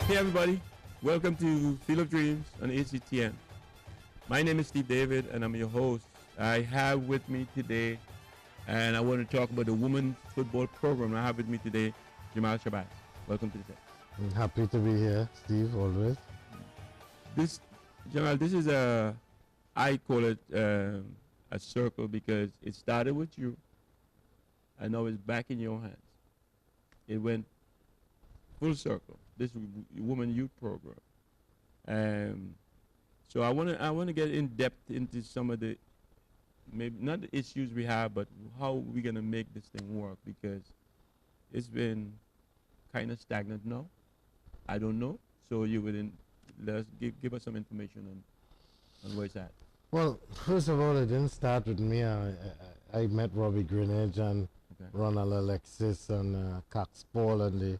Hey everybody, welcome to Field of Dreams on ACTN. My name is Steve David and I'm your host. I have with me today, and I want to talk about the women's football program. I have with me today Jamaal Shabazz. Welcome to the show. I'm happy to be here, Steve, always. This, Jamaal, this is I call it a circle because it started with you and now it's back in your hands. It went full circle. This woman youth program. So I wanna get in depth into some of the, maybe not the issues we have, but how we're gonna make this thing work, because it's been kind of stagnant now. I don't know. So you would let's give us some information on where it's at. Well, first of all, it didn't start with me. I met Robbie Greenidge and Ronald Alexis and Cox Paul, and they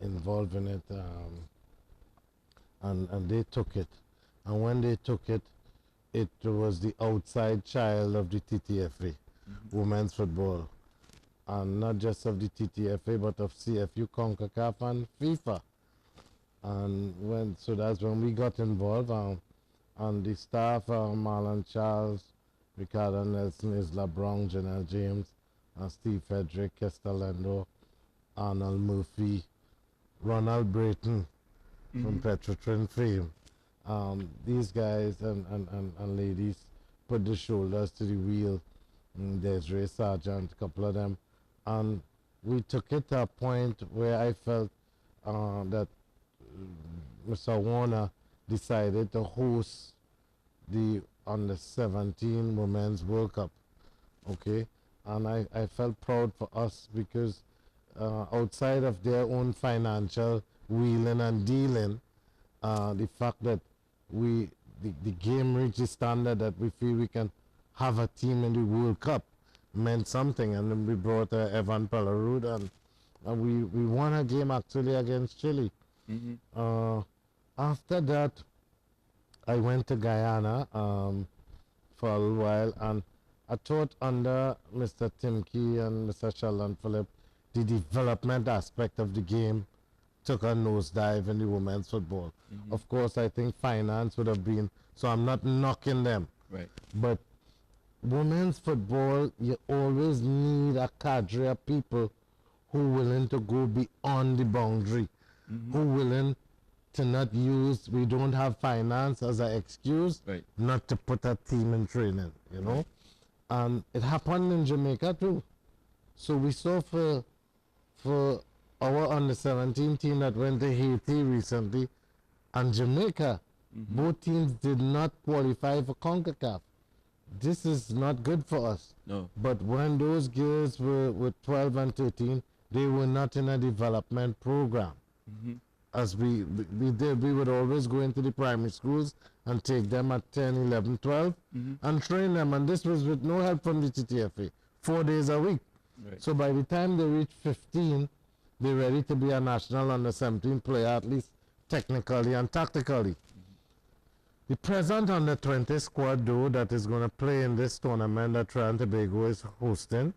involved in it, and they took it. And when they took it, it was the outside child of the TTFA, women's football. And not just of the TTFA, but of CFU, CONCACAF, and FIFA. And so that's when we got involved. And the staff, Marlon Charles, Ricardo Nelson, Isla Brown, Janelle James, Steve Frederick, Castellando, Arnold Murphy, Ronald Brayton from Petrotrin fame. These guys and ladies put the shoulders to the wheel. Desiree Sargent, a couple of them. And we took it to a point where I felt that Mr. Warner decided to host the under 17 Women's World Cup. Okay? And I felt proud for us because outside of their own financial wheeling and dealing, the fact that the game reached the standard that we feel we can have a team in the World Cup meant something. And then we brought Evan Pellerud, and we won a game actually against Chile. After that, I went to Guyana for a little while, and I thought under Mr. Timke and Mr. Sheldon Phillip, the development aspect of the game took a nosedive in the women's football. Of course, I think finance would have been, so I'm not knocking them. Right. But women's football, you always need a cadre of people who willing to go beyond the boundary, who willing to not use, we don't have finance as an excuse not to put a team in training, you know. And it happened in Jamaica too. So we saw for our under 17 team that went to Haiti recently and Jamaica, both teams did not qualify for CONCACAF. This is not good for us. No. But when those girls were 12 and 13, they were not in a development program. As we did, we would always go into the primary schools and take them at 10, 11, 12 and train them. And this was with no help from the TTFA, 4 days a week. Right. So by the time they reach 15, they're ready to be a national under 17 player, at least technically and tactically. The present under 20 squad, though, that is going to play in this tournament that Trinidad and Tobago is hosting,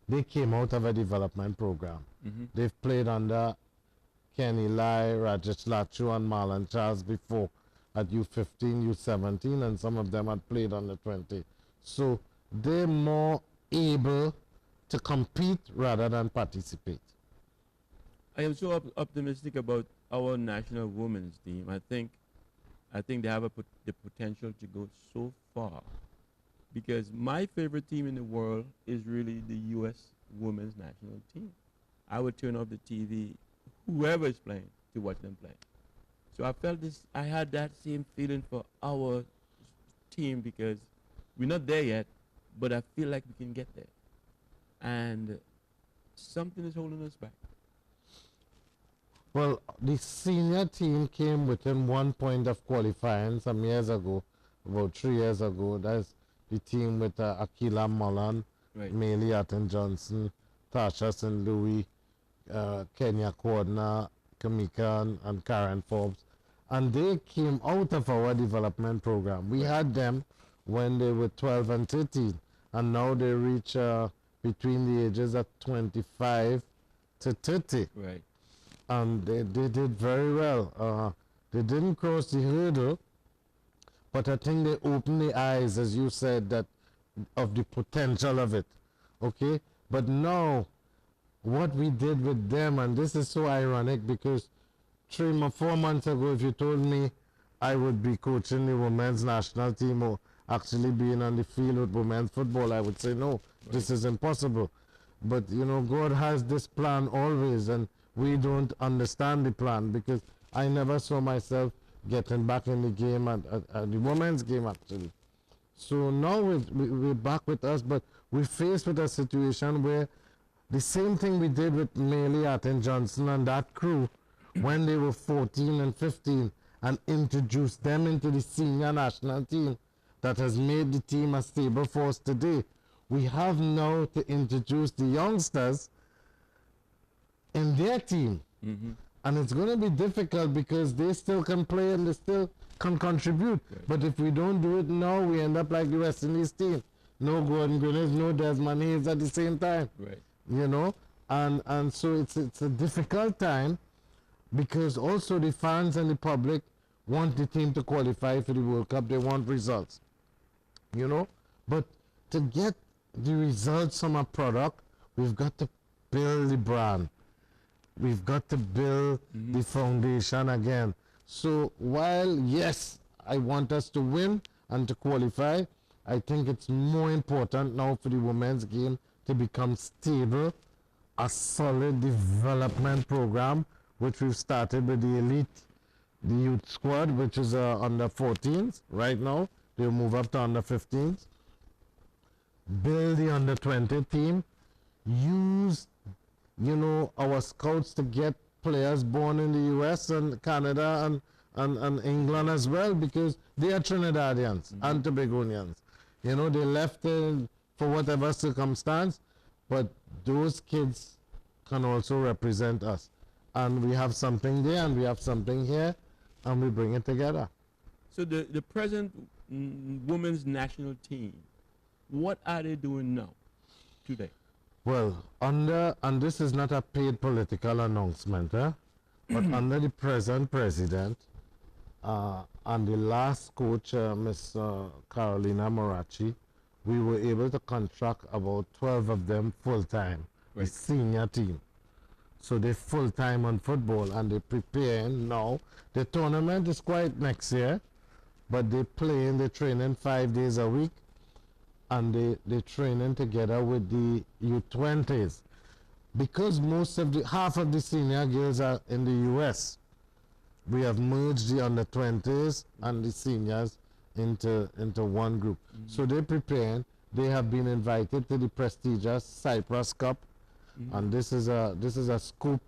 they came out of a development program. They've played under Kenny Lai, Rajesh Lachu, and Marlon Charles before at U15, U17, and some of them had played under 20. So they're more able to compete rather than participate. I am so optimistic about our national women's team. I think they have the potential to go so far, because my favorite team in the world is really the U.S. women's national team. I would turn off the TV, whoever is playing, to watch them play. So I felt this. I had that same feeling for our team, because we're not there yet, but I feel like we can get there. And something is holding us back. Well, the senior team came within 1 point of qualifying some years ago, about 3 years ago. That's the team with Akila Mullen, Maylie Atten Johnson, Tasha St. Louis, Kenya Cordner, Kamika, and Karen Forbes. And they came out of our development program. We had them when they were 12 and 13, and now they reach between the ages of 25 to 30. Right. and they did very well. They didn't cross the hurdle, but I think they opened the eyes, as you said, that of the potential of it. Okay, but now what we did with them, and this is so ironic because 4 months ago, if you told me I would be coaching the women's national team or actually being on the field with women's football, I would say no, right. This is impossible. But you know, God has this plan always, and we don't understand the plan because I never saw myself getting back in the game at the women's game actually. So now we're back with us, but we're faced with a situation where the same thing we did with Maylie Atten Johnson and that crew when they were 14 and 15 and introduced them into the senior national team that has made the team a stable force today. We have now to introduce the youngsters in their team. Mm-hmm. And it's going to be difficult because they still can play and they still can contribute. Right. But if we don't do it now, we end up like the West Indies team. No Gordon Grinners, no Desmond Hayes at the same time. Right. You know? And so it's a difficult time because also the fans and the public want the team to qualify for the World Cup. They want results. You know? But to get the results from a product, we've got to build the brand. We've got to build the foundation again. So while, yes, I want us to win and to qualify, I think it's more important now for the women's game to become stable, a solid development program, which we've started with the elite, the youth squad, which is under 14s right now. They'll move up to under 15s. Build the under 20 team. Use, you know, our scouts to get players born in the US and Canada and England as well because they are Trinidadians and Tobagonians. You know, they left for whatever circumstance, but those kids can also represent us. And we have something there and we have something here and we bring it together. So the present women's national team, what are they doing now, today? Well, and this is not a paid political announcement, but under the present president and the last coach, Miss Carolina Morachi, we were able to contract about 12 of them full-time, right. The senior team. So they're full-time on football and they're preparing now. The tournament is quite next year, but they're training 5 days a week. And they're training together with the U20s because half of the senior girls are in the US. We have merged the under 20s and the seniors into one group. So they're preparing. They have been invited to the prestigious Cyprus Cup, and this is a scoop.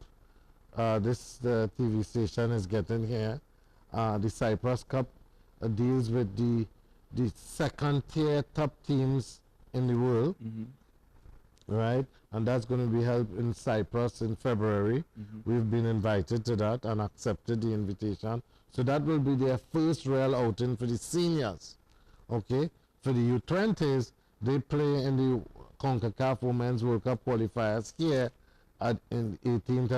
The TV station is getting here. The Cyprus Cup deals with the second tier top teams in the world, right? And that's going to be held in Cyprus in February. We've been invited to that and accepted the invitation. So that will be their first real outing for the seniors, okay? For the U20s, they play in the CONCACAF Women's World Cup qualifiers here in 18th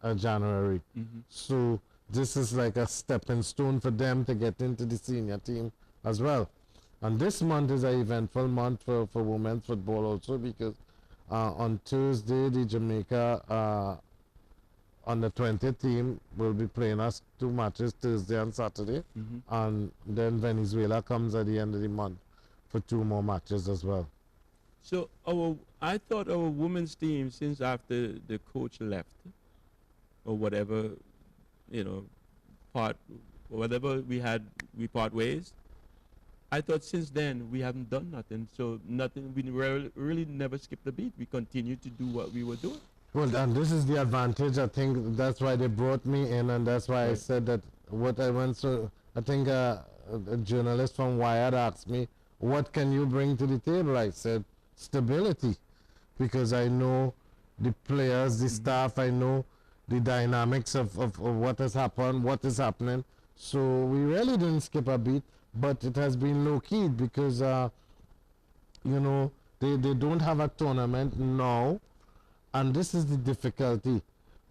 of January. So this is like a stepping stone for them to get into the senior team as well. And this month is an eventful month for women's football also because on Tuesday the Jamaica under 20 team will be playing us 2 matches, Thursday and Saturday, and then Venezuela comes at the end of the month for 2 more matches as well. So I thought our women's team, since after the coach left or whatever, you know, we part ways. I thought since then we haven't done nothing. So nothing. We really never skipped a beat. We continue to do what we were doing. Well, and this is the advantage. I think that's why they brought me in, and that's why I said that what I went through. I think a journalist from Wired asked me, "What can you bring to the table?" I said, "Stability," because I know the players, the staff. I know the dynamics of what has happened, what is happening. So we really didn't skip a beat. But it has been low-key because, you know, they don't have a tournament now. And this is the difficulty.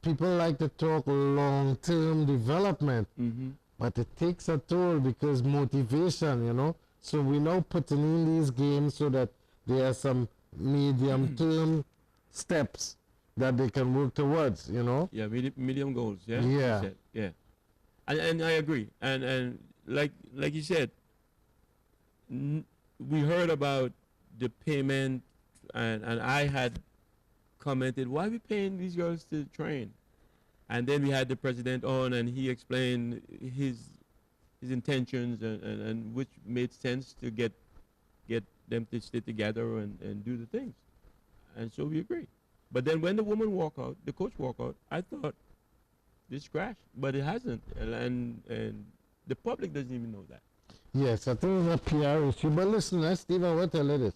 people like to talk long-term development, Mm-hmm. but it takes a toll because motivation, you know. So we now putting in these games so that there are some medium-term steps that they can work towards, you know. Yeah, medium goals. Yeah, you Yeah. said. Yeah, and I agree. And like you said, we heard about the payment, and I had commented, why are we paying these girls to train? And then we had the president on, and he explained his intentions, and which made sense to get them to stay together and do the things. And so we agreed. But then when the woman walk out, the coach walk out, I thought this crashed, but it hasn't, and the public doesn't even know that. Yes, I think it's a PR issue. But listen, Steve, I will tell you this.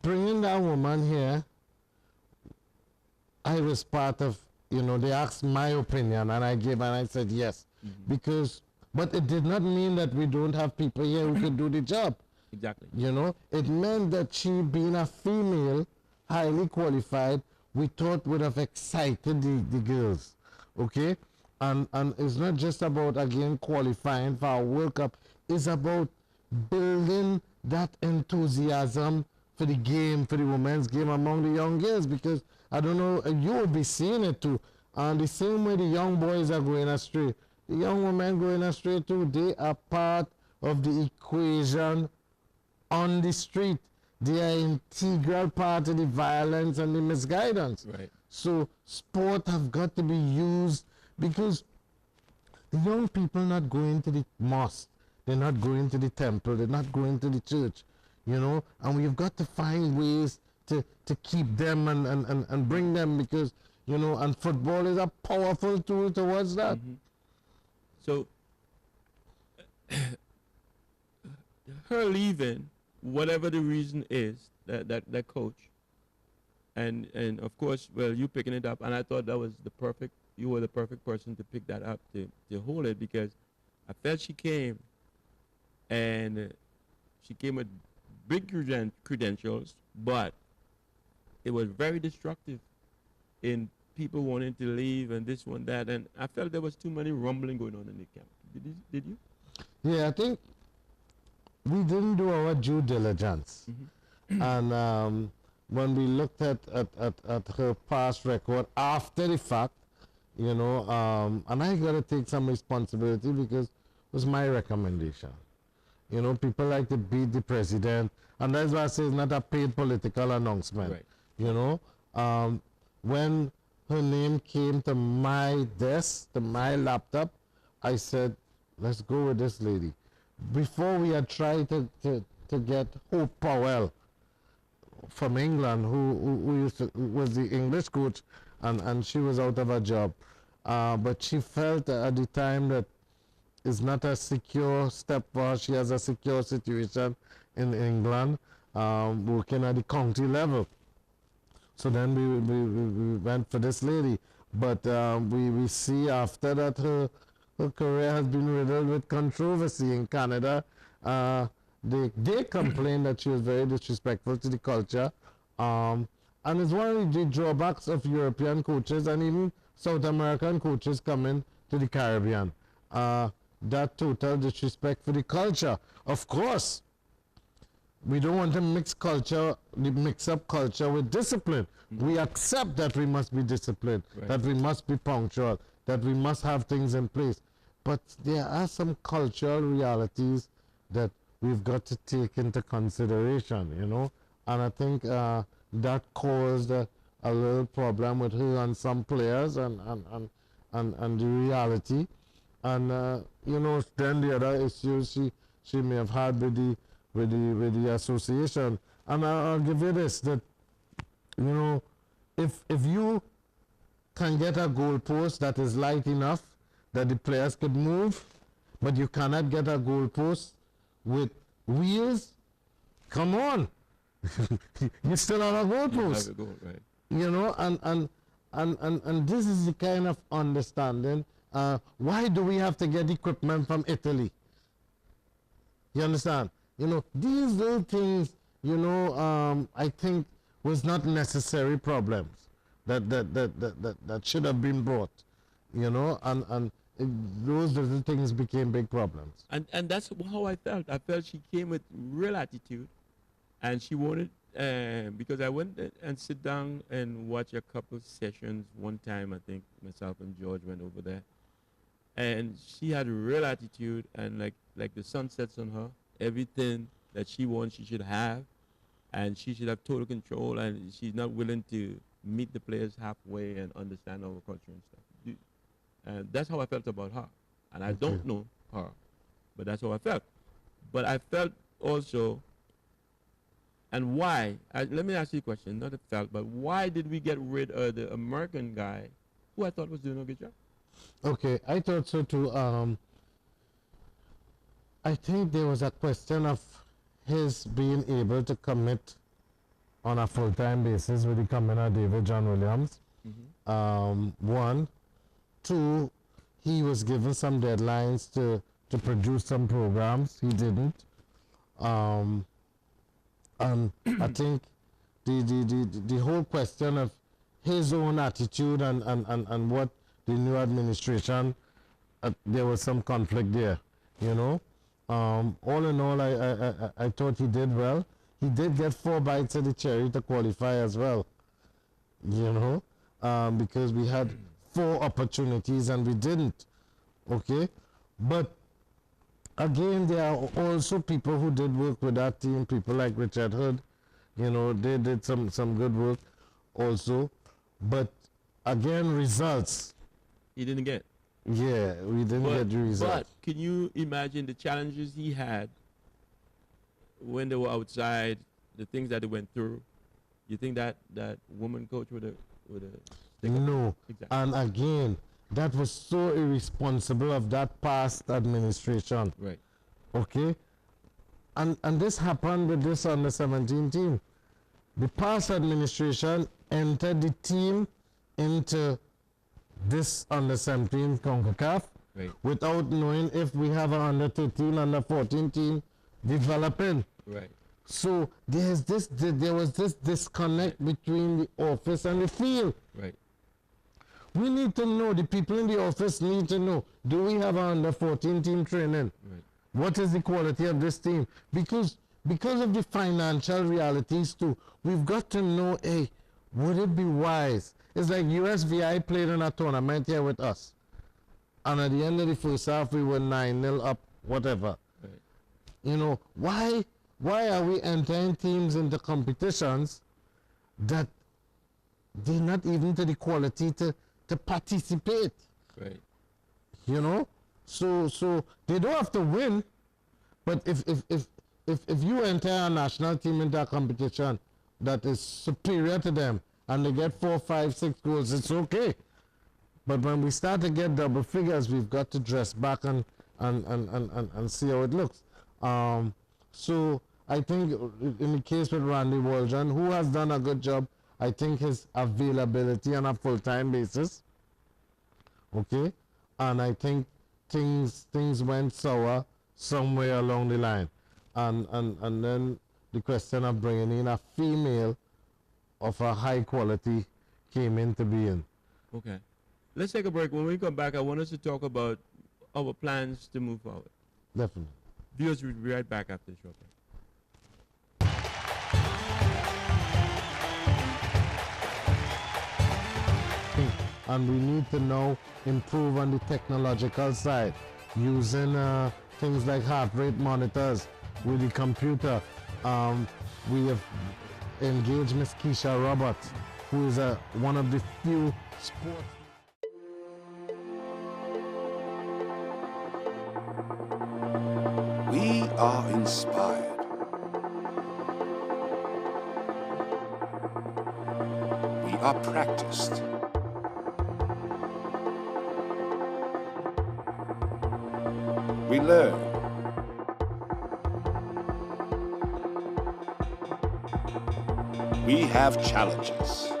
Bringing that woman here, I was part of, you know, they asked my opinion, and I gave, and I said yes. Because, but it did not mean that we don't have people here who could do the job. Exactly. You know, it meant that she being a female, highly qualified, we thought would have excited the girls. Okay? And it's not just about, again, qualifying for a World Cup. It's about building that enthusiasm for the game, for the women's game among the young girls. Because, I don't know, you will be seeing it too. And the same way the young boys are going astray, the young women going astray too. They are part of the equation on the street. They are integral part of the violence and the misguidance. Right. So sport have got to be used, because the young people not going to the mosque, they're not going to the temple, they're not going to the church, you know, and we've got to find ways to keep them and bring them, because, you know, and football is a powerful tool towards that. So her leaving, whatever the reason is, that coach, and of course, well, you picking it up, and I thought that was you were the perfect person to pick that up, to hold it, because I felt she came, and she came with big credentials, but it was very destructive in people wanting to leave and this one, that, and I felt there was too many rumbling going on in the camp. Did you? Yeah, I think we didn't do our due diligence. And when we looked at her past record after the fact, you know, and I got to take some responsibility, because it was my recommendation. You know, people like to beat the president, and that's why I say it's not a paid political announcement. Right. You know, when her name came to my desk, to my laptop, I said, let's go with this lady. Before we had tried to get Hope Powell from England, who was the English coach, and she was out of a job. But she felt at the time that it's not a secure step for her. She has a secure situation in England, working at the county level. So then we went for this lady. But we see after that her career has been riddled with controversy in Canada. They complained that she was very disrespectful to the culture. And it's one of the drawbacks of European coaches and even South American coaches coming to the Caribbean. That total disrespect for the culture. Of course, we don't want to mix up culture with discipline. We accept that we must be disciplined, that we must be punctual, that we must have things in place. But there are some cultural realities that we've got to take into consideration, you know. And I think that caused a little problem with her and some players and the reality. And you know, then the other issues she may have had with the association. And I'll give you this, that, you know, if you can get a goalpost that is light enough that the players could move, but you cannot get a goalpost with wheels, come on. You still have a goalpost. Have a goal, right. You know, and this is the kind of understanding. Why do we have to get equipment from Italy? You understand? You know, these little things, you know, I think was not necessary problems. that should have been brought, you know, and those little things became big problems. And that's how I felt. I felt she came with real attitude, and she wanted, because I went and sit down and watch a couple sessions. One time, I think myself and George went over there, and she had a real attitude, and like the sun sets on her. Everything that she wants, she should have, and she should have total control. And she's not willing to meet the players halfway and understand our culture and stuff. And that's how I felt about her. And I don't know her, but that's how I felt. But I felt also, and why? Let me ask you a question. Not a felt, but why did we get rid of the American guy who I thought was doing a good job? Okay, I thought so too. I think there was a question of his being able to commit on a full-time basis with the coming of David John Williams. One. Two, he was given some deadlines to produce some programs. He didn't. And I think the whole question of his own attitude and what the new administration, there was some conflict there, you know. All in all, I thought he did well. He did get 4 bites of the cherry to qualify as well, you know, because we had 4 opportunities and we didn't. Okay, but again, there are also people who did work with that team. People like Richard Hood, you know, they did some good work also. But again, results. He didn't get. Yeah, we didn't get the results. But can you imagine the challenges he had when they were outside, the things that they went through? You think that woman coach would have no. Exactly. And again, that was so irresponsible of that past administration. Right. Okay? And this happened with this under-17 team. The past administration entered the team into this under-17 CONCACAF without knowing if we have an under-13, under-14 team developing. Right. So there was this disconnect between the office and the field. Right. We need to know, the people in the office need to know, do we have an under-14 team training? Right. What is the quality of this team? Because of the financial realities too, we've got to know, hey, would it be wise? It's like USVI played in a tournament here with us. And at the end of the first half, we were 9-0 up, whatever. Right. You know, why are we entering teams into competitions that they're not even to the quality to participate? Right. You know? So they don't have to win, but if you enter a national team into a competition that is superior to them and they get 4, 5, 6 goals, it's okay. But when we start to get double figures, we've got to dress back and see how it looks. So I think in the case with Randy Waldron, who has done a good job, I think his availability on a full-time basis, okay, and I think things went sour somewhere along the line, and then the question of bringing in a female of a high quality came into being. Okay, let's take a break. When we come back, I want us to talk about our plans to move forward. Definitely. Viewers, we'll be right back after the short break. And we need to now improve on the technological side, using things like heart rate monitors with the computer. We have engaged Miss Keisha Roberts, who is one of the few sports. We are inspired. We are practiced. We learn. We have challenges.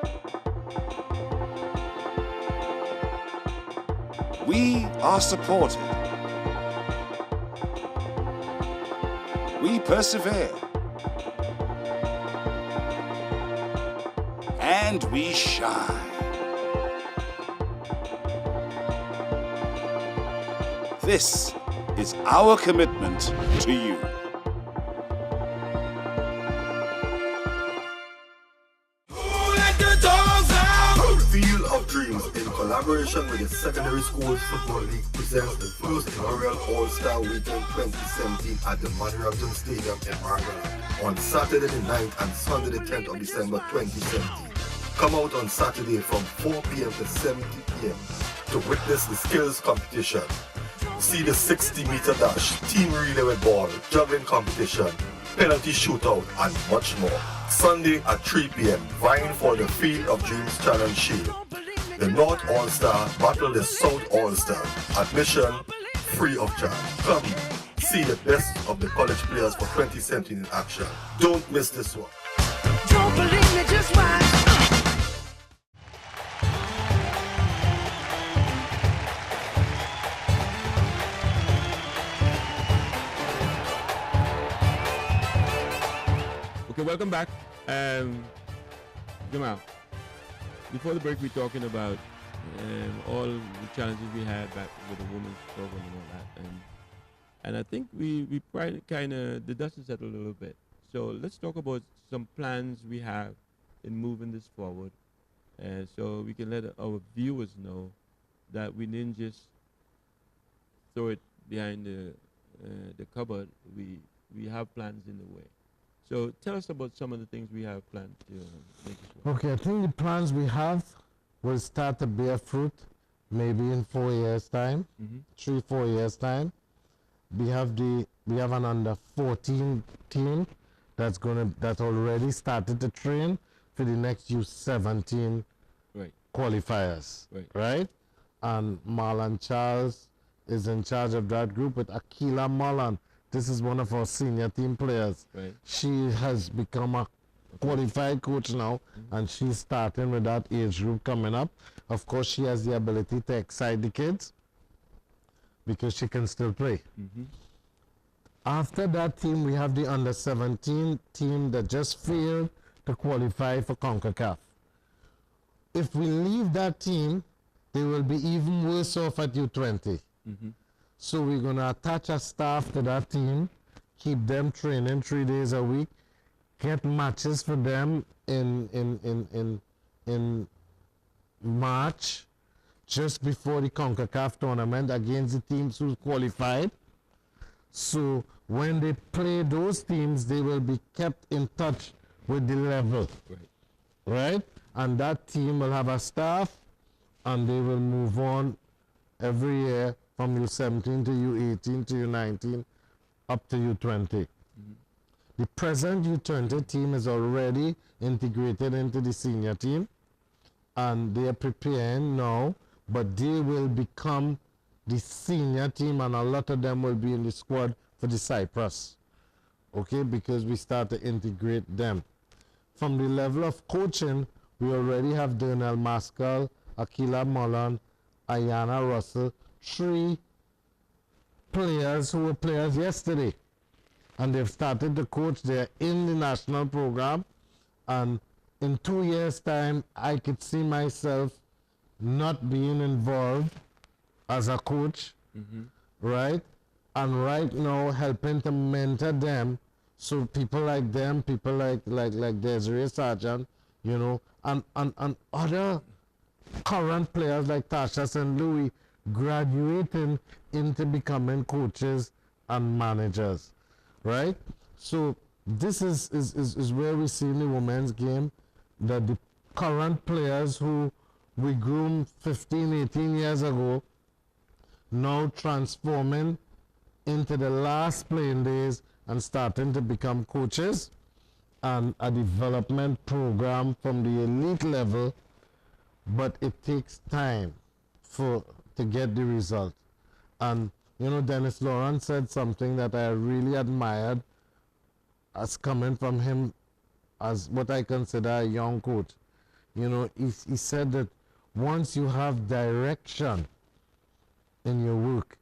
We are supported. We persevere. And we shine. This is our commitment to you. Field of Dreams, in collaboration with the Secondary Schools Football League, presents the first inaugural All-Star Weekend 2017 at the Manrattan Stadium in Margaret on Saturday the 9th and Sunday the 10th of December 2017. Come out on Saturday from 4 p.m. to 7 p.m. to witness the skills competition. See the 60-meter dash, team relay with ball, juggling competition, penalty shootout, and much more. Sunday at 3 p.m. vying for the Field of Dreams Challenge Shield. The North All-Star battle the South All-Star. Admission free of charge. Come see the best of the college players for 2017 in action. Don't miss this one. Don't believe me, just watch. Okay, welcome back. Jamaal, before the break, we're talking about all the challenges we had back with the women's program and all that. And I think we kind of, the dust has settled a little bit. So let's talk about some plans we have in moving this forward. So we can let our viewers know that we didn't just throw it behind the cupboard. We have plans in the way. So tell us about some of the things we have planned to make this work. Okay, I think the plans we have will start to bear fruit maybe in 4 years' time, 3-4 years' time. We have an under 14 team that's already started to train for the next U17 qualifiers, right? And Marlon Charles is in charge of that group with Akila Marlon. This is one of our senior team players. Right. She has become a qualified coach now, and she's starting with that age group coming up. Of course, she has the ability to excite the kids because she can still play. After that team, we have the under 17 team that just failed to qualify for CONCACAF. If we leave that team, they will be even worse off at U20. So we're going to attach a staff to that team, keep them training 3 days a week, get matches for them in March, just before the CONCACAF tournament against the teams who qualified. So when they play those teams, they will be kept in touch with the level, right? And that team will have a staff, and they will move on every year from U17 to U18 to U19 up to U20. The present U20 team is already integrated into the senior team, and they are preparing now, but they will become the senior team, and a lot of them will be in the squad for the Cyprus, okay, because we start to integrate them. From the level of coaching, we already have Dernell Maskell, Akila Mullen, Ayana Russell, 3 players who were players yesterday, and they've started to coach. They're in the national program, and in 2 years' time, I could see myself not being involved as a coach, right? And right now, helping to mentor them, so people like them, people like Desiree Sargent, you know, and other current players like Tasha St. Louis graduating into becoming coaches and managers, right? So this is where we see in the women's game that the current players who we groomed 15, 18 years ago now transforming into the last playing days and starting to become coaches, and a development program from the elite level, but it takes time to get the result. And you know, Dennis Lawrence said something that I really admired as coming from him as what I consider a young coach. You know, he said that once you have direction in your work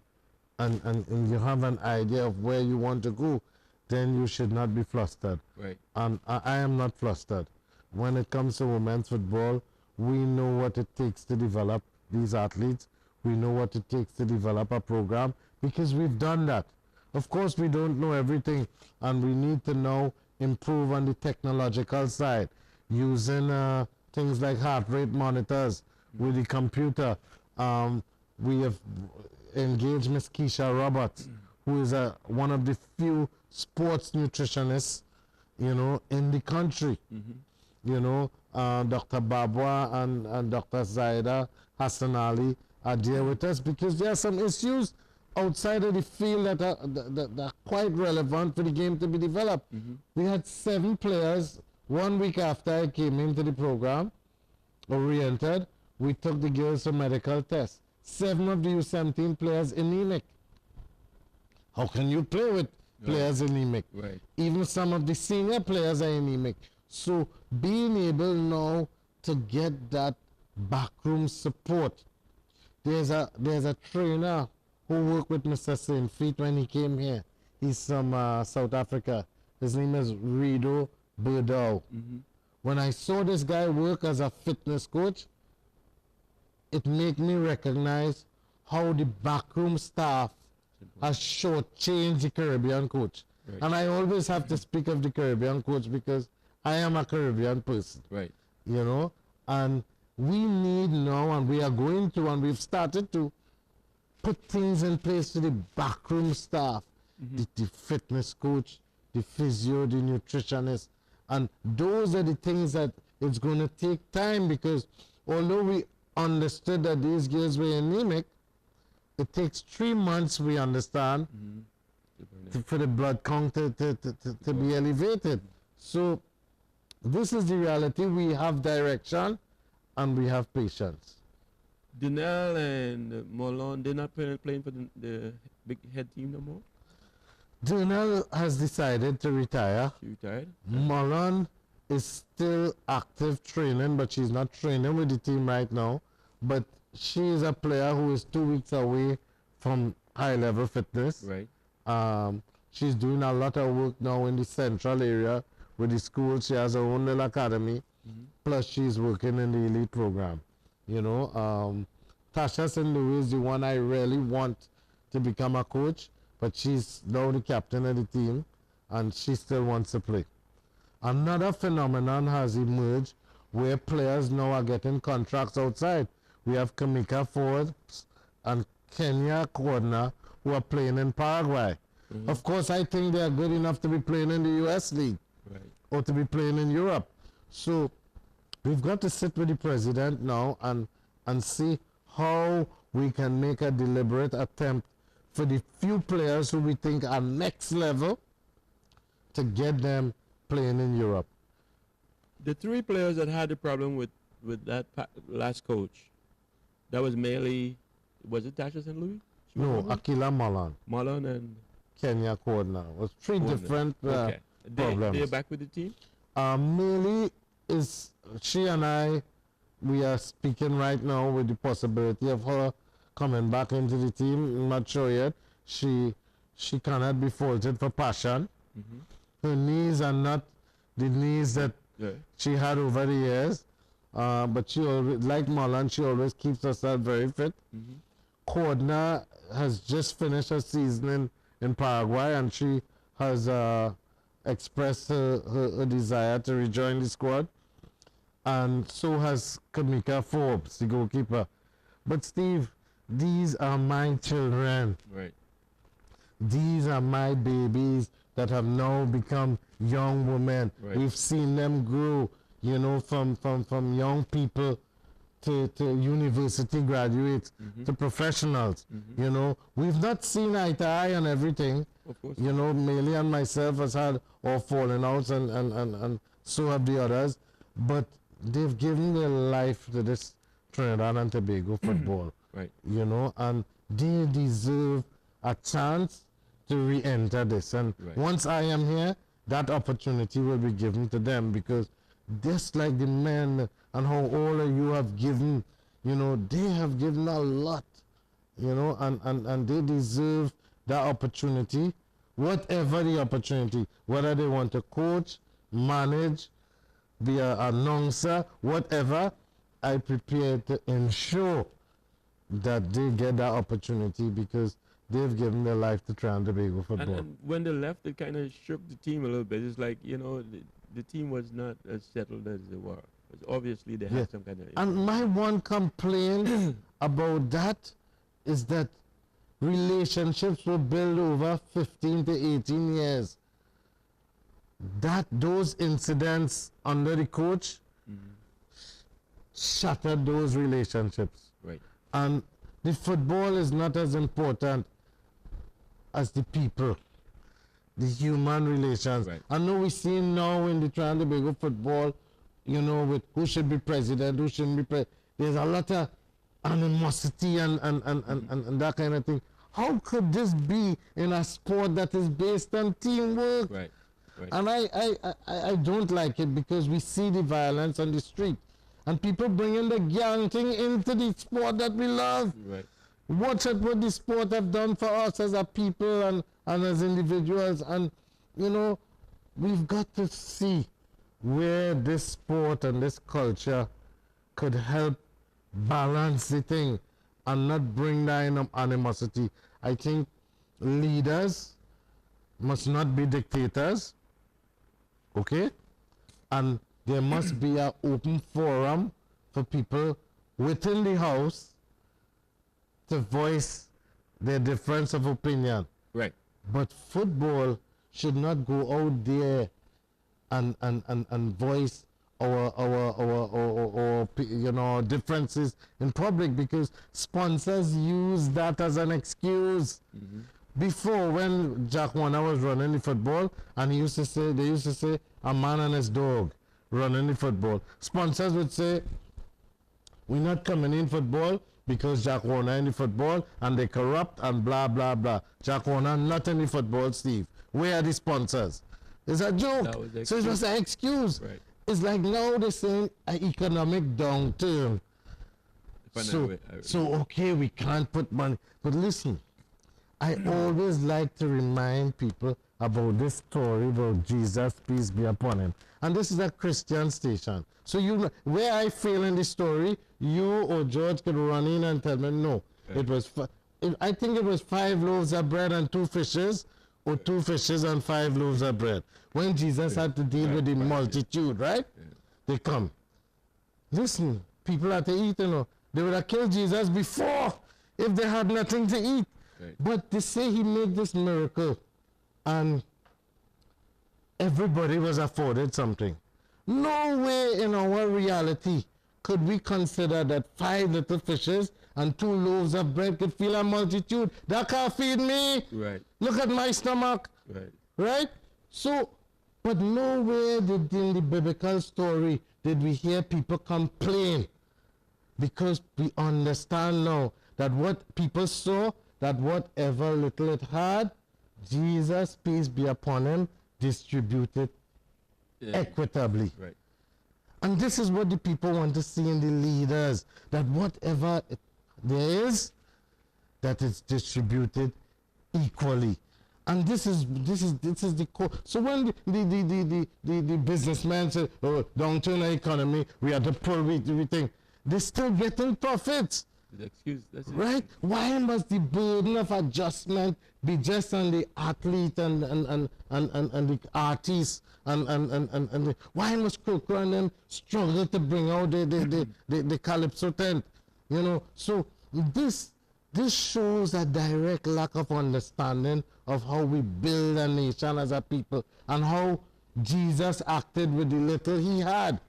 and you have an idea of where you want to go, then you should not be flustered. Right. And I am not flustered. When it comes to women's football, we know what it takes to develop these athletes. We know what it takes to develop a program because we've done that. Of course, we don't know everything, and we need to now improve on the technological side, using things like heart rate monitors with the computer. We have engaged Miss Keisha Roberts, who is one of the few sports nutritionists, in the country. Dr. Babwa and Dr. Zaida Hassan Ali are there with us because there are some issues outside of the field that are quite relevant for the game to be developed. We had 7 players 1 week after I came into the program or re-entered. We took the girls for medical tests. 7 of the U17 players anemic. How can you play with players anemic? Right. Even some of the senior players are anemic. So being able now to get that backroom support. There's a trainer who worked with Mr. St. Feet when he came here. He's from South Africa. His name is Rido Burdow. When I saw this guy work as a fitness coach, it made me recognize how the backroom staff has shortchanged the Caribbean coach. Right. And I always have to speak of the Caribbean coach because I am a Caribbean person. Right. And we need now, and we are going to, and we've started to put things in place to the backroom staff, the fitness coach, the physio, the nutritionist. And those are the things that it's going to take time because although we understood that these girls were anemic, it takes 3 months, we understand, for the blood count to be elevated. So this is the reality. We have direction and we have patience. Dunel and Molon, they're not playing for the big head team no more? Dunel has decided to retire. She retired? Molon is still active training, but she's not training with the team right now. But she is a player who is 2 weeks away from high-level fitness. Right. She's doing a lot of work now in the central area with the school. She has her own little academy. Plus, she's working in the elite program. Tasha St. Louis is the one I really want to become a coach, but she's now the captain of the team, and she still wants to play. Another phenomenon has emerged where players now are getting contracts outside. We have Kamika Forbes and Kenya Cordner who are playing in Paraguay. Of course, I think they are good enough to be playing in the U.S. League or to be playing in Europe. So we've got to sit with the president now and see how we can make a deliberate attempt for the few players who we think are next level to get them playing in Europe. The 3 players that had the problem with that last coach, that was mainly, was it Tasha St. Louis? No, Akila Malan, Molon and Kenya Cordner. Was 3 Cordner. different Okay. problems. They're back with the team? Millie is, she and I, we are speaking right now with the possibility of her coming back into the team. I'm not sure yet. She cannot be faulted for passion. Her knees are not the knees that she had over the years. But she always, like Marlon, she always keeps herself very fit. Cordner has just finished her season in Paraguay, and she has expressed her desire to rejoin the squad. And so has Kamika Forbes, the goalkeeper. But Steve, these are my children. Right. These are my babies that have now become young women. Right. We've seen them grow, from young people to university graduates to professionals. We've not seen eye to eye on everything. Of course. Meili and myself has had our falling outs and so have the others. But they've given their life to this Trinidad and Tobago football. Right. And they deserve a chance to re-enter this. And once I am here, that opportunity will be given to them, because just like the men and how all of you have given, they have given a lot, and they deserve that opportunity, whatever the opportunity, whether they want to coach, manage, be an announcer, whatever. I prepare to ensure that they get that opportunity, because they've given their life to Trinidad and Tobago football. And when they left, it kind of shook the team a little bit. It's like, the team was not as settled as they were. But obviously, they Yeah. had some kind of... And my one complaint about that is that relationships were built over 15 to 18 years. Those incidents under the coach shattered those relationships. Right. And the football is not as important as the people, the human relations. Right. I know we see now in the Trinidad and Tobago football, with who should be president, who shouldn't be president. There's a lot of animosity and that kind of thing. How could this be in a sport that is based on teamwork? Right. Right. And I don't like it because we see the violence on the street. And people bringing the gang thing into the sport that we love. Right. Watch at what the sport have done for us as a people and as individuals. And, we've got to see where this sport and this culture could help balance the thing and not bring down animosity. I think leaders must not be dictators, okay? And there must be an open forum for people within the house to voice their difference of opinion. Right. But football should not go out there and voice our differences in public, because sponsors use that as an excuse. Before, when Jack Warner was running the football, and they used to say a man and his dog running the football, sponsors would say, we're not coming in football because Jack Warner in the football and they corrupt and blah blah blah. Jack Warner not in the football, Steve. Where are the sponsors? It's a joke. So it was an excuse. Right. It's like now they're saying an economic downturn. So okay, we can't put money. But listen, I always like to remind people about this story about Jesus, peace be upon him. And this is a Christian station. So where I fail in the story, you or George could run in and tell me, no, it was, I think it was 5 loaves of bread and 2 fishes, or 2 fishes and 5 loaves of bread. When Jesus had to deal with the multitude, right? They come. Listen, people had to eat, They would have killed Jesus before if they had nothing to eat. Right. But they say he made this miracle and everybody was afforded something. No way in our reality could we consider that 5 little fishes and 2 loaves of bread could fill a multitude. That can't feed me. Right. Look at my stomach. Right. Right? So, but nowhere in the biblical story did we hear people complain, because we understand now that what people saw, that whatever little it had, Jesus, peace be upon him, distributed equitably. Right. And this is what the people want to see in the leaders, that whatever there is, that it's distributed equally. And this is the core. So when the businessmen say, oh, downturn the economy, we have to pull, we think, they're still getting profits. The excuse, that's it. Right? Why must the burden of adjustment be just on the athlete and the artist and why must Coco and them struggle to bring out the calypso tent? So this shows a direct lack of understanding of how we build a nation as a people and how Jesus acted with the little he had.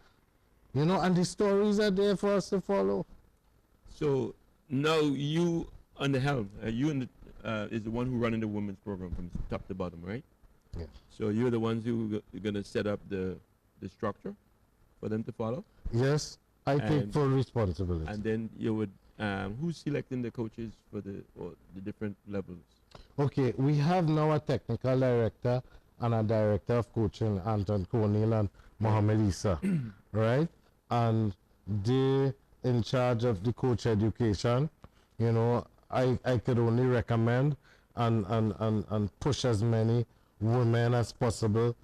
And the stories are there for us to follow. So now you on the helm, you is the one who running the women's program from top to bottom, right? Yeah. So you're the ones who are gonna set up the structure for them to follow. Yes, I take And- full responsibility. And then you would who's selecting the coaches for the different levels? Okay, we have now a technical director and a director of coaching, Anton Cornel and Mohammed Issa, right? And they in charge of the coach education. I could only recommend and push as many women as possible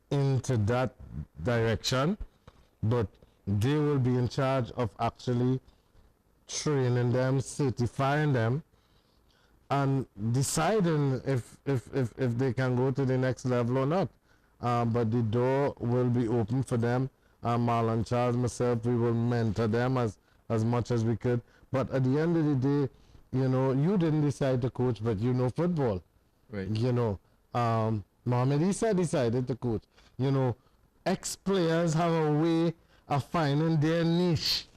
into that direction, but they will be in charge of actually training them, certifying them, and deciding if they can go to the next level or not. But the door will be open for them. Marlon Charles, myself, we will mentor them as much as we could. But at the end of the day, you know, you didn't decide to coach, but you know football. Right. You know, Mohamed Issa decided to coach. You know, ex-players have a way of finding their niche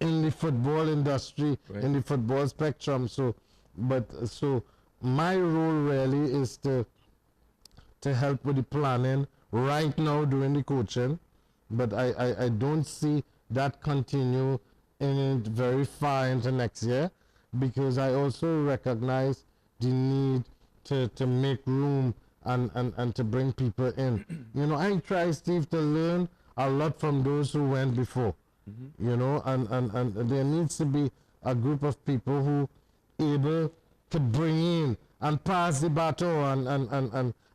in the football industry, Right. in the football spectrum. So my role really is to help with the planning right now doing the coaching, but I don't see that continue in it very far into next year, because I also recognize the need to make room and to bring people in. You know, I try, Steve, to learn a lot from those who went before. You know, and there needs to be a group of people who able to bring in and pass the baton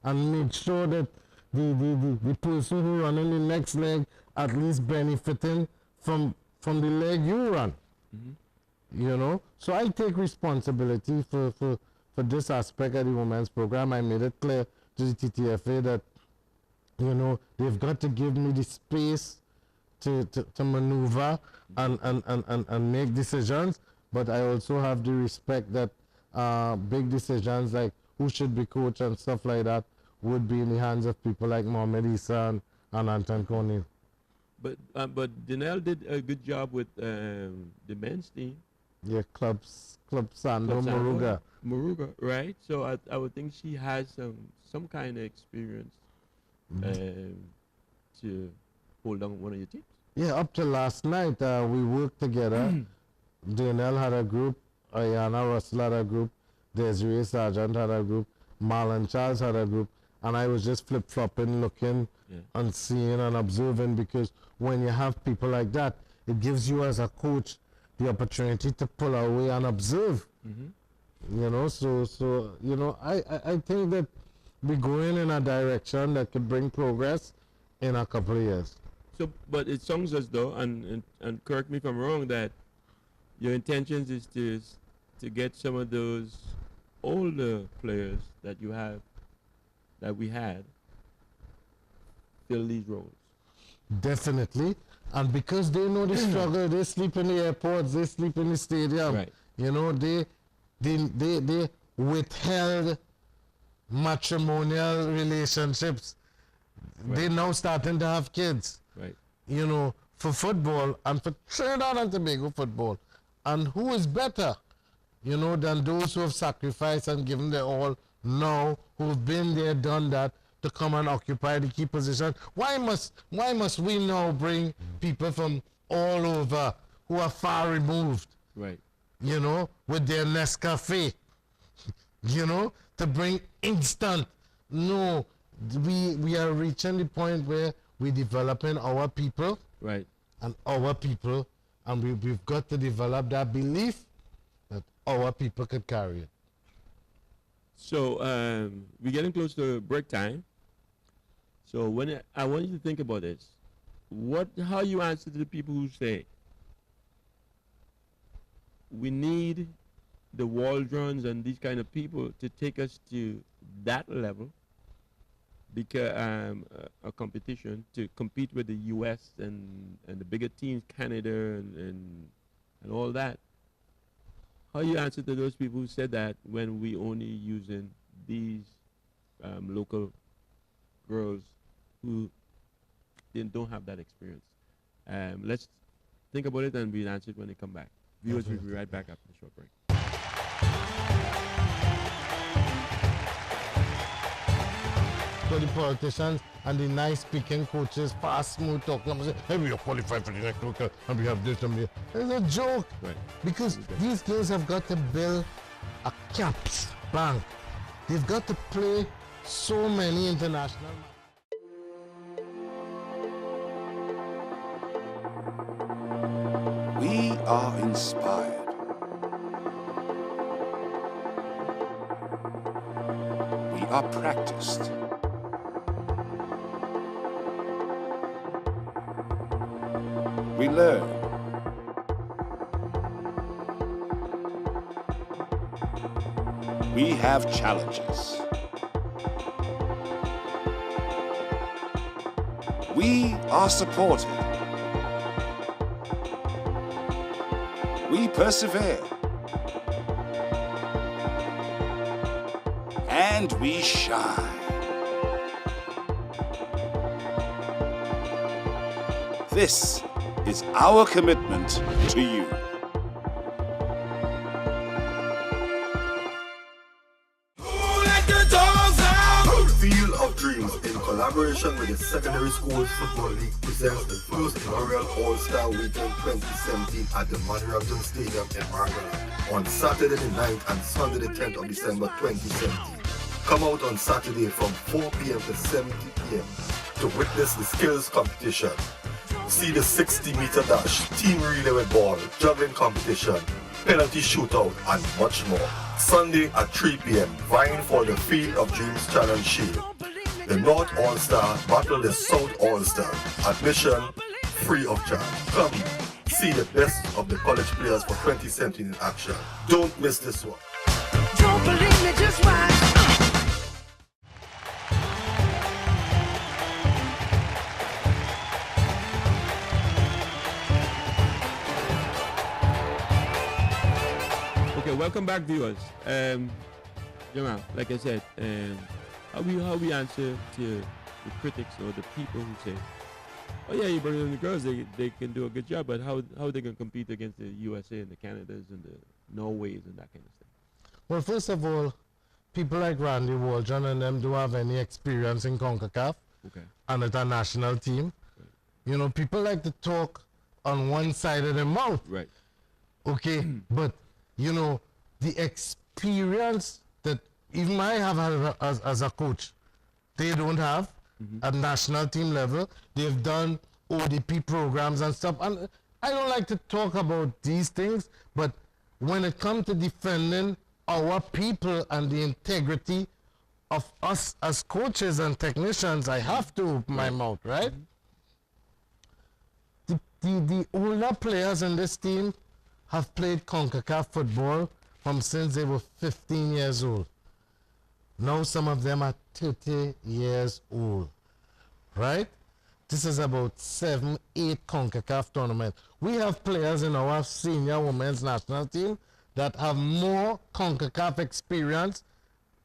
and make sure that the person who running the next leg at least benefiting from the leg you run. You know, so I take responsibility for this aspect of the women's program. I made it clear to the TTFA that, you know, they've got to give me the space to maneuver and make decisions, but I also have the respect that big decisions like who should be coach and stuff like that would be in the hands of people like Mohamed Issa and Anton Cornel. But Danelle did a good job with the men's team. Yeah, Club Sando Club Sando, Moruga. Moruga, right? So I would think she has some kind of experience to hold on one of your teams. Yeah, up to last night, we worked together. Danelle had a group, Ayana Russell had a group, Desiree Sargent had a group, Marlon Charles had a group, and I was just flip-flopping, looking and seeing and observing, because when you have people like that, it gives you as a coach the opportunity to pull away and observe. You know, so you know, I think that we're going in a direction that could bring progress in a couple of years. So, but it sounds as though, and correct me if I'm wrong, that your intentions is to get some of those older players that you have, that we had, fill these roles. Definitely. And because they know the struggle, they sleep in the airports, they sleep in the stadium. Right. You know, they withheld matrimonial relationships. Right. They're now starting to have kids. Right. You know, for football and for Trinidad and Tobago football. And who is better, you know, than those who have sacrificed and given their all now, who've been there, done that, to come and occupy the key position? Why must we now bring people from all over who are far removed, Right. you know, with their Nescafe, you know, to bring instant? No, we are reaching the point where we're developing our people, Right. and we've got to develop that belief that our people could carry it. So we're getting close to break time. So I want you to think about this. How you answer to the people who say we need the Waldrons and these kind of people to take us to that level, because a competition to compete with the U.S. and the bigger teams, Canada and all that. How you answer to those people who said that when we only using these local girls who don't have that experience? Let's think about it and we'll answer it when they come back. Viewers, we'll be right back after the short break. So the politicians and the nice speaking coaches, fast, smooth talking, and say, hey, we are qualified for the next local, and we have this and that. It's a joke. Right. Because these girls have got to build a caps bank. They've got to play so many international matches. We are inspired. We are practiced. We learn. we have challenges. We are supported. We persevere. And we shine. This is our commitment to you. Field of Dreams, in collaboration with the Secondary Schools Football League, presents the first inaugural All-Star Weekend 2017 at the Manirabjan Stadium in Margaret on Saturday the 9th and Sunday the 10th of December 2017. Come out on Saturday from 4 p.m. to 7 p.m. to witness the skills competition. See the 60-meter dash, team relay with ball, juggling competition, penalty shootout, and much more. Sunday at 3 p.m. vying for the Field of Dreams Challenge Shield. The North All-Star battle the South All-Star. Admission free of charge. Come see the best of the college players for 2017 in action. Don't miss this one. Don't believe me, just watch. Okay, welcome back, viewers. Jamaal, like I said, how we answer to the critics or the people who say, oh yeah, you bring in the girls, they can do a good job, but how they can compete against the USA and the Canadas and the Norways and that kind of stuff? Well, first of all, people like Randy Waldron and them do have any experience in CONCACAF and at a national team. Right. You know, people like to talk on one side of their mouth. Right. Okay, but you know, the experience that even I have had as a coach, they don't have at national team level. They've done ODP programs and stuff. And I don't like to talk about these things, but when it comes to defending our people and the integrity of us as coaches and technicians, I have to open my mouth, right? The older players in this team have played CONCACAF football from since they were 15 years old. Now some of them are 30 years old, right? This is about 7, 8 CONCACAF tournaments. We have players in our senior women's national team that have more CONCACAF experience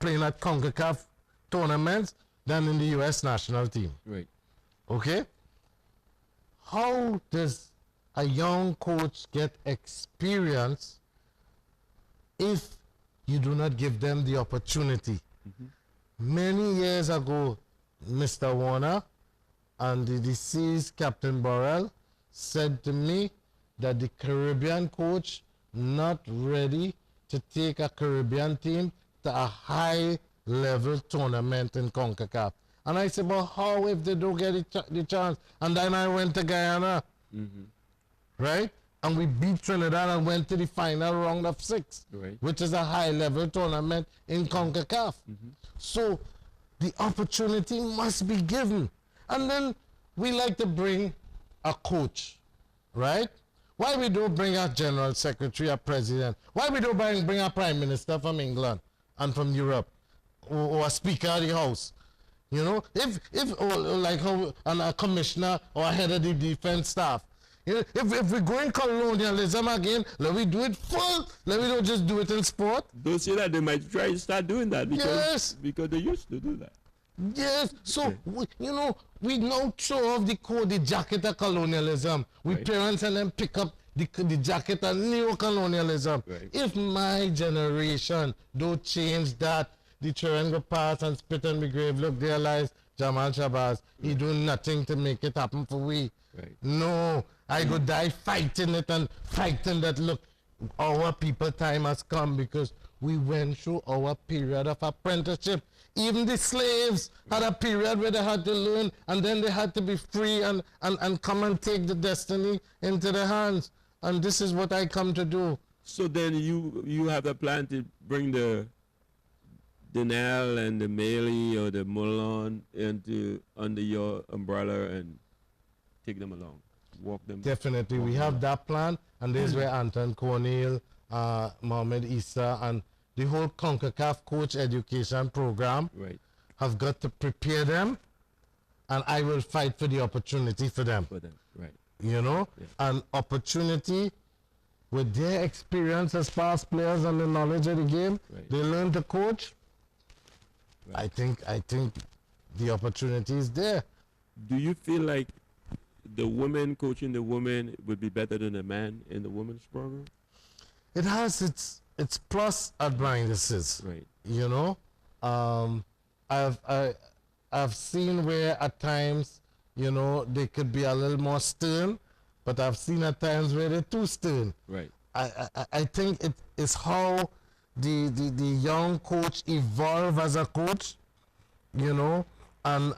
playing at CONCACAF tournaments than in the U.S. national team. Right. Okay? How does a young coach get experience if you do not give them the opportunity? Many years ago, Mr. Warner and the deceased Captain Burrell said to me that the Caribbean coach not ready to take a Caribbean team to a high level tournament in CONCACAF. And I said, well, how if they don't get the chance? And then I went to Guyana, right? And we beat Trinidad and went to the final round of 6, which is a high level tournament in CONCACAF. So the opportunity must be given. And then we like to bring a coach, right? Why we don't bring a general secretary, a president? Why we don't bring a prime minister from England and from Europe, or a speaker of the house? You know, if like how, and a commissioner or a head of the defense staff. You know, if we're going colonialism again, let we do it full. Let me don't just do it in sport. Don't say that. They might try to start doing that because they used to do that. Yes, so you know, we now throw off the jacket of colonialism. We parents and then pick up the jacket of neo-colonialism. If my generation don't change that, the children go past and spit on the grave, look, their lives, Jamaal Shabazz, he do nothing to make it happen for we. No, I go die fighting it and fighting that, look, our people time has come because we went through our period of apprenticeship. Even the slaves had a period where they had to learn and then they had to be free and come and take the destiny into their hands. And this is what I come to do. So then you have a plan to bring the Nile and the Melee or the Mulon into under your umbrella and take them along, walk them. Definitely, we have that plan, and this is where Anton Cornell, Mohamed Issa, and the whole CONCACAF coach education program Right. have got to prepare them, and I will fight for the opportunity for them. For them. Right. You know, Yeah. an opportunity with their experience as past players and the knowledge of the game. Right. They learn to coach. Right. I think the opportunity is there. Do you feel like the woman coaching the woman would be better than the man in the women's program? It has its plus and minuses. Right. You know, I've seen where at times, you know, they could be a little more stern, but I've seen at times where they're too stern. Right. I think it is how the young coach evolve as a coach, you know, and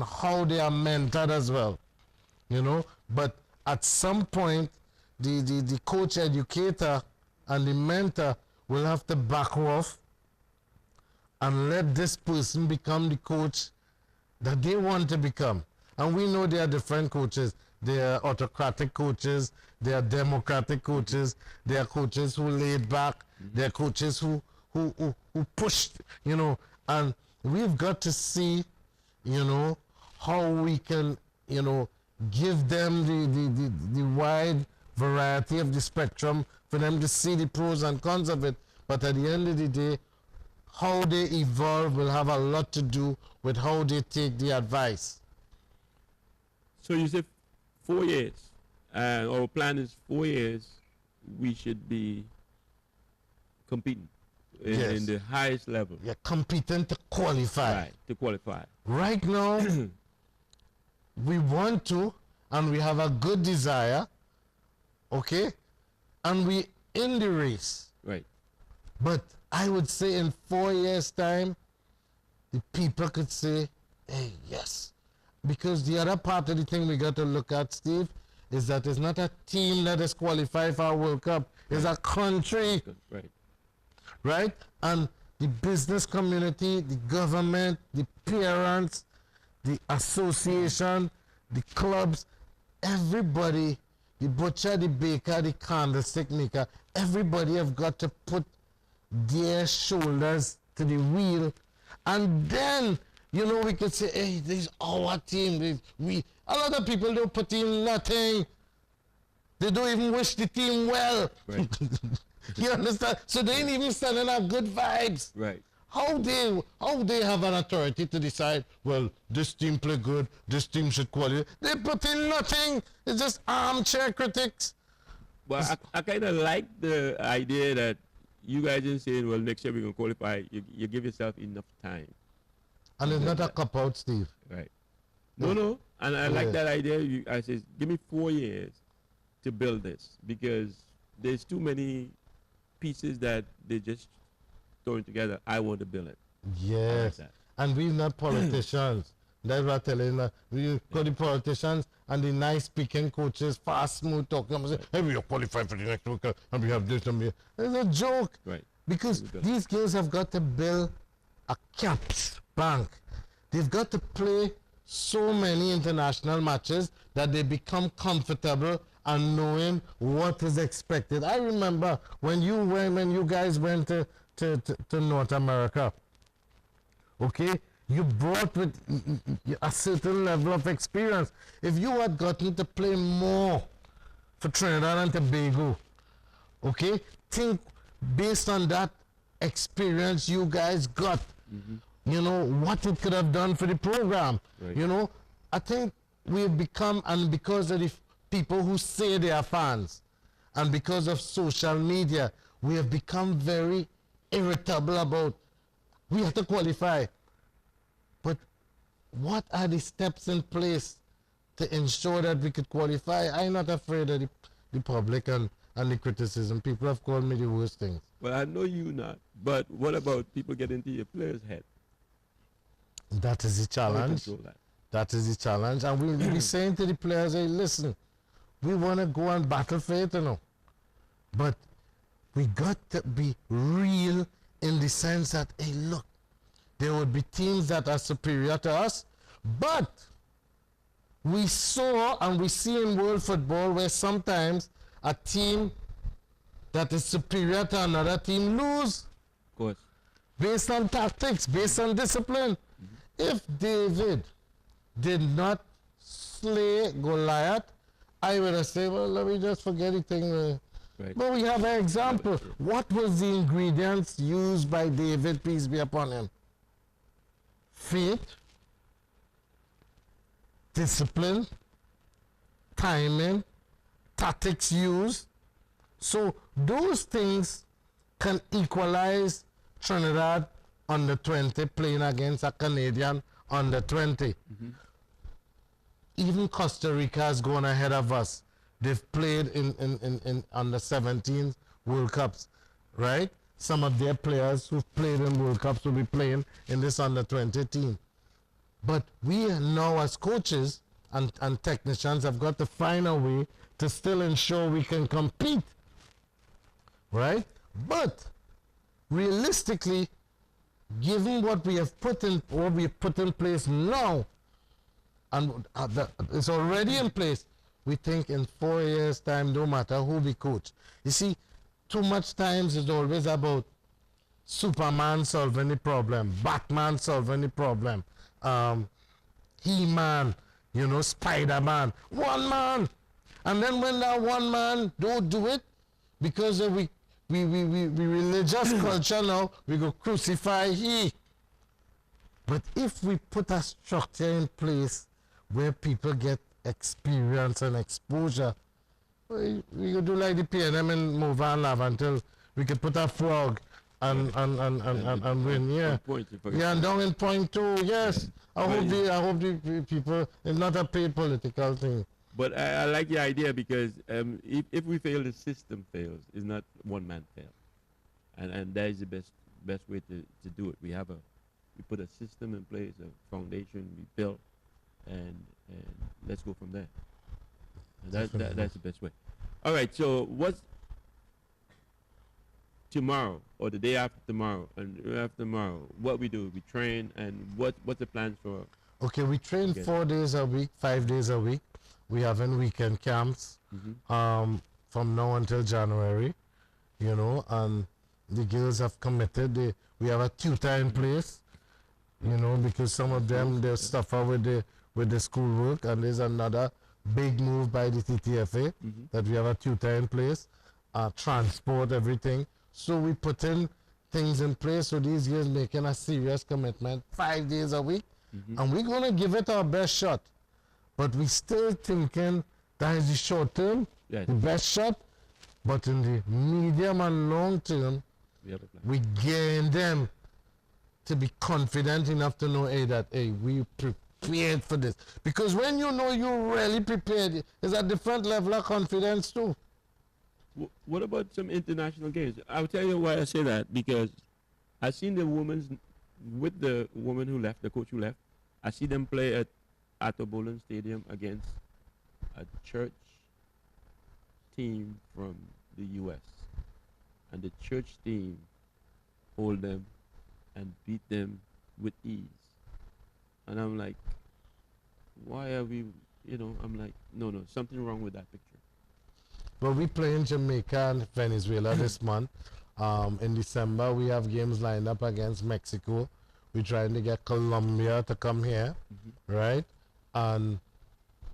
how they are mentored as well, you know. But at some point, the coach educator and the mentor will have to back off and let this person become the coach that they want to become. And we know there are different coaches. There are autocratic coaches, there are democratic coaches, there are coaches who laid back, there are coaches who pushed, you know, and we've got to see, you know, how we can, you know, give them the wide variety of the spectrum for them to see the pros and cons of it. But at the end of the day, how they evolve will have a lot to do with how they take the advice. So you said 4 years. Our plan is 4 years. We should be competing in the highest level. You're competing to qualify. Right. To qualify. Right now, we want to, and we have a good desire, okay? And we in the race. Right. But I would say in 4 years' time, the people could say, hey, yes. Because the other part of the thing we got to look at, Steve, is that it's not a team that is qualified for a World Cup. It's a country, Right. right? And the business community, the government, the parents, the association, the clubs, everybody, the butcher, the baker, the candlestick maker, everybody have got to put their shoulders to the wheel. And then, you know, we could say, hey, this is our team. A lot of people don't put in nothing. They don't even wish the team well. Right. You understand? So they ain't even sending out good vibes. Right. How they have an authority to decide, well, this team play good, this team should qualify. They put in nothing. It's just armchair critics. Well, I kind of like the idea that you guys are saying, well, next year we're going to qualify. You give yourself enough time. And it's not a cop-out, Steve. Right. No. And I like that idea. I said, give me 4 years to build this, because there's too many pieces that they just throwing together. I want to build it. Yes. that. And we're not politicians. That's what I'm telling you. We got the politicians and the nice speaking coaches, fast, smooth talking. I'm saying, hey, we are qualified for the next World Cup, and we have this and we. It's a joke. Right. Because these girls have got to build a caps bank. They've got to play so many international matches that they become comfortable and knowing what is expected. I remember when you guys went to North America, okay, you brought with a certain level of experience. If you had gotten to play more for Trinidad and Tobago, okay, think based on that experience you guys got, you know, what it could have done for the program. Right. You know, I think we've become, and because of the people who say they are fans, and because of social media, we have become very irritable about, we have to qualify. But what are the steps in place to ensure that we could qualify? I'm not afraid of the public and the criticism. People have called me the worst things. Well, I know you not, but what about people getting into your players' head? That is the How do you challenge. control that? That is the challenge. And we'll be saying to the players, hey, listen, we want to go and battle for it, you know. But we got to be real in the sense that, hey, look, there would be teams that are superior to us, but we saw and we see in world football where sometimes a team that is superior to another team lose. course. Based on tactics, based on discipline. If David did not slay Goliath, I would have said, well, let me just forget the thing. Right. But we have an example. What was the ingredients used by David, peace be upon him? Faith, discipline, timing, tactics used. So those things can equalize Trinidad under 20 playing against a Canadian under 20. Even Costa Rica has gone ahead of us. They've played in under 17 World Cups, right? Some of their players who've played in World Cups will be playing in this under 20 team. But we now as coaches and technicians have got to find a way to still ensure we can compete, right? But realistically, given what we have put in place now, and it's already in place, we think in 4 years' time, no matter who we coach. You see, too much times it's always about Superman solving the problem, Batman solving the problem, He-Man, you know, Spider-Man, one man. And then when that one man don't do it, because we religious culture now, we go crucify he. But if we put a structure in place where people get experience and exposure, we could do like the PNM and move and laugh until we could put a frog and win, yeah. Yeah, and down in point two, yes. I hope the people, it's not a paid political thing. But I like the idea because if we fail, the system fails. It's not one man fail, and that is the best way to do it. We put a system in place, a foundation we built, and let's go from there. And that's the best way. All right. So what's tomorrow or the day after tomorrow and the day after tomorrow? What we do? We train, and what's the plans for? Okay, we train 4 days a week, 5 days a week. We have in weekend camps from now until January, you know, and the girls have committed. We have a tutor in place, you know, because some of them they suffer with the schoolwork, and there's another big move by the TTFA that we have a tutor in place, transport, everything. So we put in things in place. So these girls making a serious commitment 5 days a week, and we're gonna give it our best shot. But we still thinking that is the short term, the best shot. But in the medium and long term, we gain them to be confident enough to know, we prepared for this. Because when you know you're really prepared, it's a different level of confidence too. What about some international games? I'll tell you why I say that, because I seen the with the woman who left, the coach who left, I see them play at Boland Stadium against a church team from the U.S. And the church team hold them and beat them with ease. And I'm like, why are we, I'm like, no, something wrong with that picture. Well, we play in Jamaica and Venezuela this month. In December, we have games lined up against Mexico. We're trying to get Colombia to come here, right? And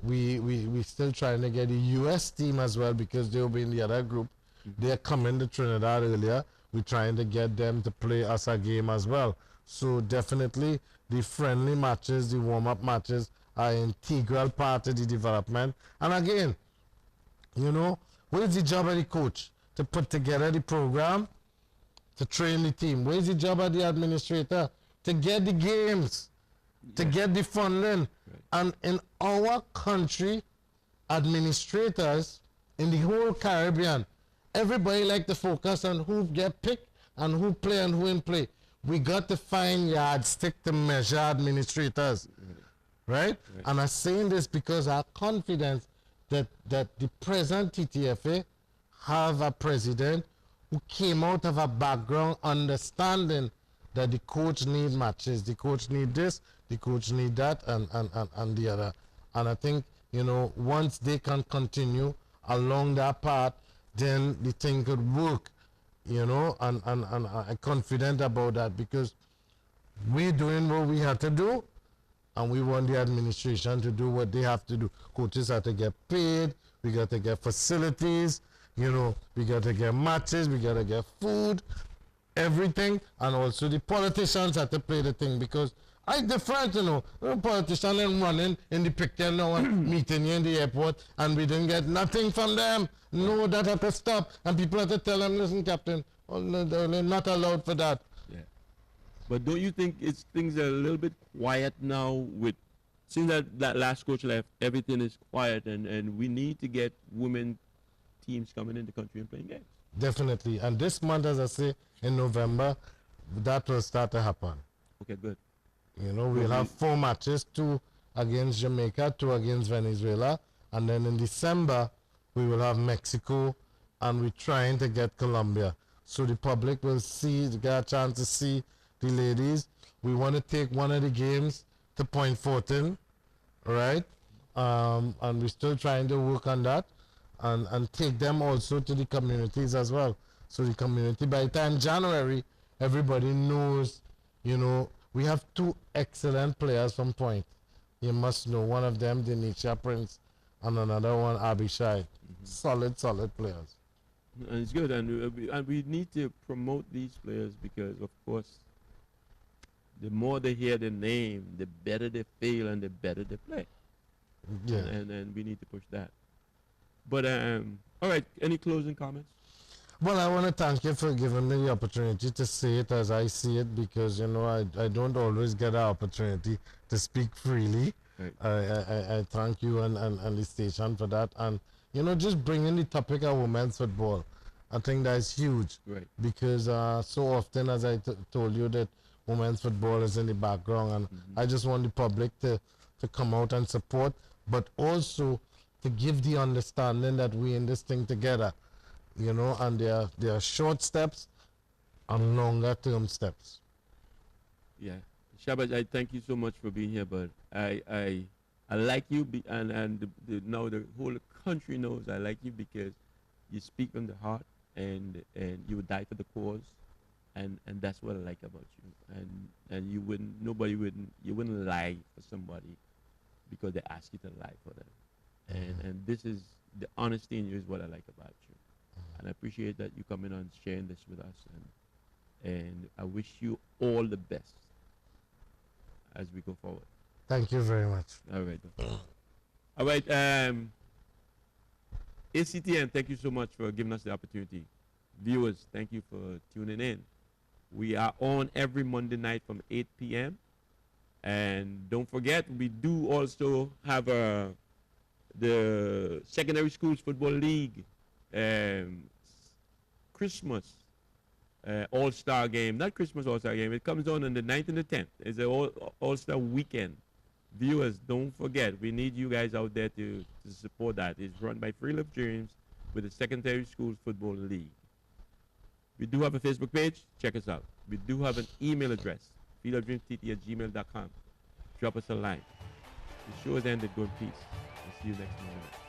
we still trying to get the U.S. team as well, because they'll be in the other group. They're coming to Trinidad earlier. We're trying to get them to play us a game as well. So definitely the friendly matches, the warm-up matches are an integral part of the development. And again, what is the job of the coach? To put together the program, to train the team. What is the job of the administrator? To get the games, to get the funding. And in our country, administrators in the whole Caribbean, everybody like to focus on who get picked and who play and who in play. We got to find yardstick to measure administrators, right? And I'm saying this because our confidence that the present TTFA have a president who came out of a background understanding that the coach need matches, the coach need this, the coach need that, and the other. And I think, once they can continue along that path, then the thing could work. you know, and I'm confident about that because we're doing what we had to do, and we want the administration to do what they have to do. Coaches have to get paid, we got to get facilities, you know, we got to get matches, we got to get food, everything, and also the politicians have to play the thing because I different, you know. The politicians and running in the picture now and meeting you in the airport, and we didn't get nothing from them. No, that had to stop, and people had to tell them, listen, Captain, oh, no, they're not allowed for that. Yeah. But don't you think things are a little bit quiet now with since that last coach left, everything is quiet and we need to get women teams coming in the country and playing games. Definitely. And this month, as I say, in November, that will start to happen. Okay, good. You know, we'll have 4 matches, 2 against Jamaica, 2 against Venezuela, and then in December, we will have Mexico, and we're trying to get Colombia. So the public will get a chance to see the ladies. We want to take one of the games to Point Fortin, right? And we're still trying to work on that, and take them also to the communities as well. So the community, by the time January, everybody knows, you know, we have 2 excellent players from Point. You must know one of them, Denisha Prince, and another one, Abishai. Solid players. And it's good, and we need to promote these players because, of course, the more they hear the name, the better they feel and the better they play. Yeah. And we need to push that. But, all right, any closing comments? Well, I want to thank you for giving me the opportunity to say it as I see it because, you know, I don't always get an opportunity to speak freely. Right. I thank you and the station for that. And, you know, just bringing the topic of women's football, I think that's huge. Right. Because so often, as I told you, that women's football is in the background. And I just want the public to come out and support, but also to give the understanding that we're in this thing together. You know, and there are short steps and longer term steps. Yeah. Shabazz, I thank you so much for being here, but I like you, and now the whole country knows I like you because you speak from the heart and you would die for the cause, and that's what I like about you. And you wouldn't lie for somebody because they ask you to lie for them. And this is the honesty in you is what I like about you. And I appreciate that you coming on sharing this with us, and I wish you all the best as we go forward. Thank you very much. All right. All right. ACTN, thank you so much for giving us the opportunity. Viewers, thank you for tuning in. We are on every Monday night from 8 p.m. And don't forget, we do also have the Secondary Schools Football League Christmas All-Star game. Not Christmas All-Star game. It comes on the 9th and the 10th. It's an All-Star weekend. Viewers, don't forget, we need you guys out there to support that. It's run by Free Love Dreams with the Secondary Schools Football League. We do have a Facebook page. Check us out. We do have an email address, freelovedreamstt@gmail.com. Drop us a line. The show has ended. Go in peace. We'll see you next Monday.